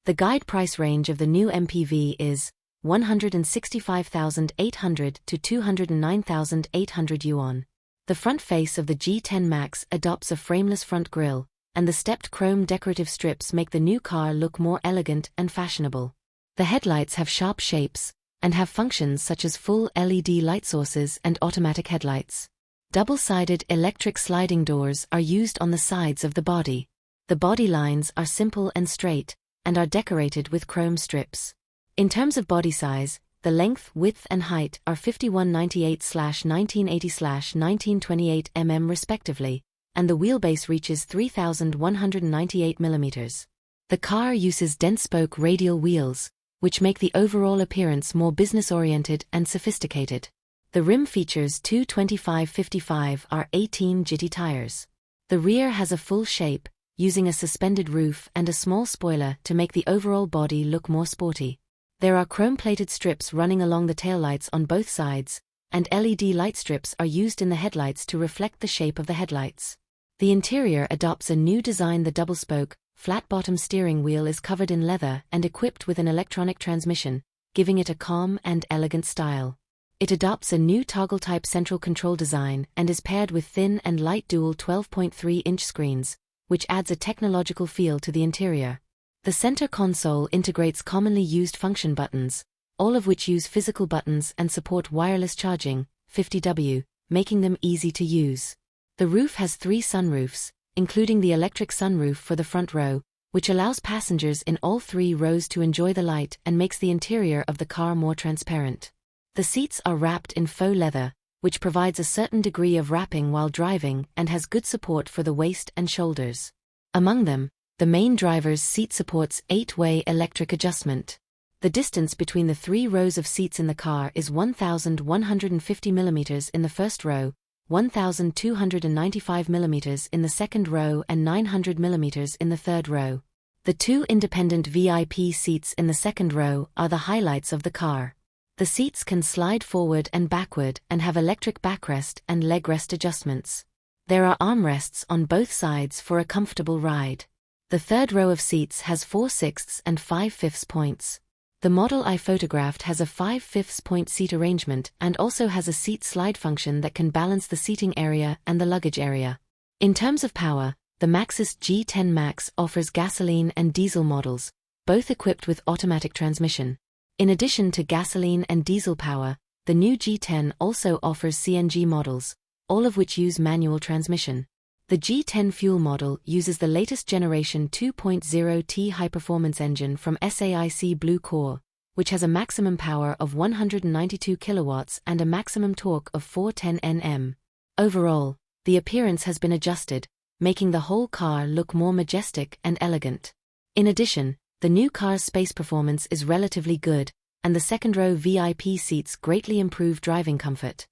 The guide price range of the new MPV is 165,800 to 209,800 yuan. The front face of the G10 MAX adopts a frameless front grille, and the stepped chrome decorative strips make the new car look more elegant and fashionable. The headlights have sharp shapes, and have functions such as full LED light sources and automatic headlights. Double-sided electric sliding doors are used on the sides of the body. The body lines are simple and straight, and are decorated with chrome strips. In terms of body size, the length, width and height are 5198/1980/1928 mm respectively, and the wheelbase reaches 3,198 mm. The car uses dense-spoke radial wheels, which make the overall appearance more business-oriented and sophisticated. The rim features two 25/55 R18 Giti tires. The rear has a full shape, using a suspended roof and a small spoiler to make the overall body look more sporty. There are chrome-plated strips running along the taillights on both sides, and LED light strips are used in the headlights to reflect the shape of the headlights. The interior adopts a new design. The double-spoke, flat-bottom steering wheel is covered in leather and equipped with an electronic transmission, giving it a calm and elegant style. It adopts a new toggle-type central control design and is paired with thin and light dual 12.3-inch screens, which adds a technological feel to the interior. The center console integrates commonly used function buttons, all of which use physical buttons and support wireless charging, 50W, making them easy to use. The roof has 3 sunroofs, including the electric sunroof for the front row, which allows passengers in all 3 rows to enjoy the light and makes the interior of the car more transparent. The seats are wrapped in faux leather, which provides a certain degree of wrapping while driving and has good support for the waist and shoulders. Among them, the main driver's seat supports 8-way electric adjustment. The distance between the 3 rows of seats in the car is 1,150 mm in the first row, 1,295 mm in the second row and 900 mm in the third row. The 2 independent VIP seats in the second row are the highlights of the car. The seats can slide forward and backward and have electric backrest and leg rest adjustments. There are armrests on both sides for a comfortable ride. The third row of seats has 4/6 and 5/5 points. The model I photographed has a 5/5 point seat arrangement and also has a seat slide function that can balance the seating area and the luggage area. In terms of power, the Maxus G10 MAX offers gasoline and diesel models, both equipped with automatic transmission. In addition to gasoline and diesel power, the new G10 also offers CNG models, all of which use manual transmission. The G10 fuel model uses the latest generation 2.0T high-performance engine from Saic Blue Core, which has a maximum power of 192 kilowatts and a maximum torque of 410 Nm. Overall, the appearance has been adjusted, making the whole car look more majestic and elegant. In addition, the new car's space performance is relatively good, and the second-row VIP seats greatly improve driving comfort.